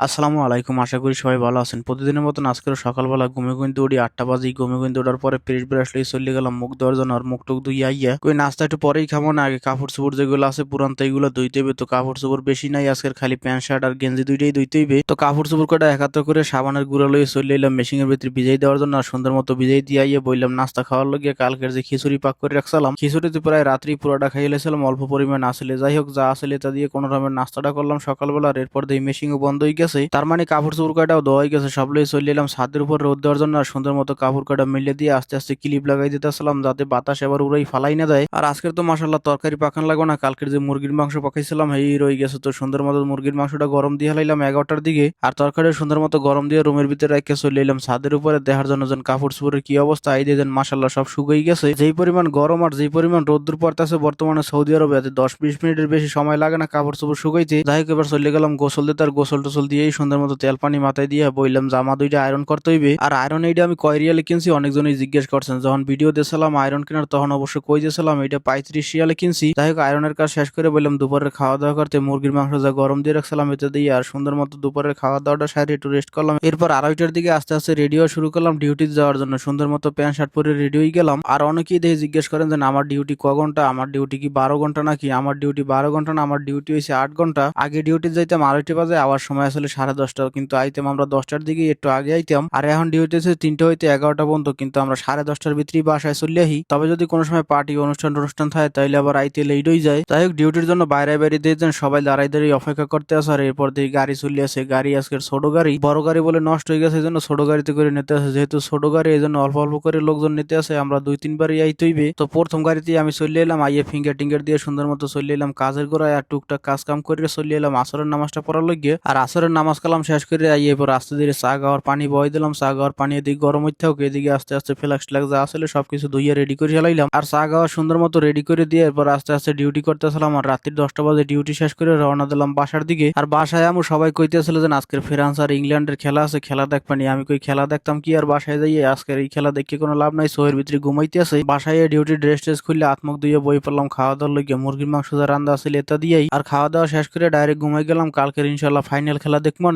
আসসালামু আলাইকুম। আশা করি সবাই ভালো আছেন। প্রতিদিনের মতন আজকেও সকালবেলা ঘুমে ঘুমতে উঠি 8টা বাজে। ঘুমে ঘুমতে ওঠার পরে ফ্রেশ ব্রাশ লই চলে গেলাম মুখ ধোয়ার জন্য। আর মুখ টুক ধুইয়া আইয়া কই নাস্তা একটু পরেই খাবো না, আগে কাপড় চোপড় যেগুলো আছে পুরান এইগুলো ধুইতে হইবে। তো কাপড় চোপড় বেশি নাই আজকের, খালি প্যান্ট শার্ট আর গেঞ্জি দুইটাই ধুইতে হইবে। তো কাপড় চোপড় কটা একাত্র করে সাবানের গুঁড়া লইয়ে চলে এলাম মেশিনের ভিতরে ভিজাই দেওয়ার জন্য। আর সুন্দর মতো ভিজাই দিয়ে আইয়া বললাম নাস্তা খাওয়ার লাগিয়ে কালকের যে খিচুড়ি পাক করে রাখছিলাম, খিচুড়িতে প্রায় রাত্রি পুরোটা খাইয়ে লেছিলাম, অল্প পরিমাণ আসলে যাই হোক যা আসলে তা দিয়ে কোনো রকমের নাস্তাটা করলাম সকালবেলা। আর এরপর দিয়ে মেশিনও বন্ধ হয়ে গেছে, তার মানে কাপড় চোপড় কটাও ধোয়া হয়ে গেছে। সব লই চলে এলাম ছাদের উপর রোদ দেওয়ার জন্য। আর সুন্দর মতো কাপড় কটা মিলে দিয়ে আস্তে আস্তে ক্লিপ লাগাই দিতেছিলাম যাতে বাতাস এবার উড়াই ফালাই না দেয়। আর আজকের তো মাসাল্লাহ তরকারি পাকান লাগো না, কালকের যে মুরগির মাংস পাকাইছিলাম এই রয়ে গেছে। তো সুন্দর মতো মুরগির মাংসটা গরম দিয়ে হালাইলাম 11টার দিকে। আর তরকারি সুন্দর মতো গরম দিয়ে রুমের ভিতরে রেখে চলে এলাম ছাদের উপরে দেখার জন্য যেন কাপড় চোপড়ের কি অবস্থা। এই দিয়ে মাসাল্লাহ সব শুকিয়ে গেছে। যেই পরিমাণ গরম আর যেই পরিমাণ রোদ্দুর পড়তেছে বর্তমানে সৌদি আরবে, 10-20 মিনিটের বেশি সময় লাগে না কাপড় চোপড় শুকাইতে। যাই হোক এবার চলে গেলাম গোসল দিতে। আর গোসল টোসল দিয়েই সুন্দর মতো তেল পানি মাথায় দিয়ে বললাম জামা দুইটা আয়রন করতে হইবে। আর আয়রন এইটা আমি কয় রিয়ালে কিনছি অনেকজনই জিজ্ঞেস করছেন। যখন ভিডিও দিয়েছিলাম আয়রন কেনার তখন অবশ্য কই দিয়েছিলাম এটা 35 রিয়ালে কিনছি। যাই হোক আয়রনের কাজ শেষ করে বললাম দুপুরের খাওয়া দাওয়া করতে। মুরগির মাংস যা গরম দিয়ে রাখছিলাম এতে দিয়ে আর সুন্দর মতো দুপুরের খাওয়া দাওয়াটা সারি একটু রেস্ট করলাম। এরপর 2:30টার দিকে আস্তে আস্তে রেডি হওয়া শুরু করলাম ডিউটিতে যাওয়ার জন্য। সুন্দর মতো প্যান্ট শার্ট পরে রেডি হয়ে গেলাম। আর অনেকেই দেখে জিজ্ঞেস করেন যে আমার ডিউটি ক ঘন্টা, আমার ডিউটি কি 12 ঘন্টা নাকি? আমার ডিউটি 12 ঘন্টা না, আমার ডিউটি হয়েছে 8 ঘন্টা। আগে ডিউটি যাইতাম 2:30 বাজে, আবার সময় আসলে 10:30, কিন্তু আইতাম আমরা 10টার দিকে, একটু আগে আইতাম। আর এখন ডিউটি হচ্ছে 3টা হইতে 11টা পর্যন্ত, কিন্তু আমরা 10:30টার ভিতরেই বাসায় চলে আহি। তবে যদি কোনো সময় পার্টি অনুষ্ঠান থাকে তাইলে আবার আইতে লেট হয়ে যায়। যাই হোক ডিউটির জন্য বাইরে বাইরে দিয়েছেন, সবাই দাঁড়াই দাঁড়িয়ে অপেক্ষা করতে আসে। আর এরপর দিয়ে গাড়ি চলে আসে। গাড়ি আজকের ছোট গাড়ি, বড় গাড়ি বলে নষ্ট হয়ে গেছে এই জন্য ছোট গাড়িতে করে নিতে আসে। যেহেতু ছোট গাড়ি এই জন্য অল্প অল্প করে লোকজন নিতে আসে, আমরা 2-3বারই আইতে হইবে। তো প্রথম গাড়িতেই আমি চলে এলাম, আইয়ে ফিঙ্গার টিঙ্গার দিয়ে সুন্দর মতো চলে এলাম কাজের গোড়ায়। আর টুকটাক কাজ কাম করে চলে এলাম আসরের নামাজটা পড়ার লইগে। আর আসরের নামাজ কালাম শেষ করে আইয়ে এরপর আস্তে ধীরে চা খাওয়ার পানি বয় দিলাম। চা খাওয়ার পানি এদিকে গরম হইতে হোক, এদিকে আস্তে আস্তে ফ্লাক্স ট্লাক্স যা আসলে সবকিছু ধুইয়া রেডি করে ফেলাইলাম। আর চা খাওয়া সুন্দর মতো রেডি করে দিয়ে এরপর আস্তে আস্তে ডিউটি করতেছিলাম। আর রাত্রি 10টা বাজে ডিউটি শেষ করে রওনা দিলাম বাসার দিকে। আর বাসায় আমি সবাই কইতেছিল যে আজকের ফ্রান্স আর ইংল্যান্ডের খেলা আছে, খেলা দেখবানি। আমি কই খেলা দেখতাম কি আর বাসায় যাইয়ে, আজকের এই খেলা দেখে কোনো লাভ নাই, শোয়ের ভিতরে ঘুমাইতে আছে। বাসায় ডিউটি ড্রেস ট্রেস খুললে আত্মক দিয়ে বই পড়লাম খাওয়া দাওয়ার লইগে। মুরগির মাংস যা রান্না আছিল এটা দিয়েই আর খাওয়া দাওয়া শেষ করে ডাইরেক্ট ঘুমাই গেলাম। কালকের ইনশাল্লাহ ফাইনাল খেলা দেখবো।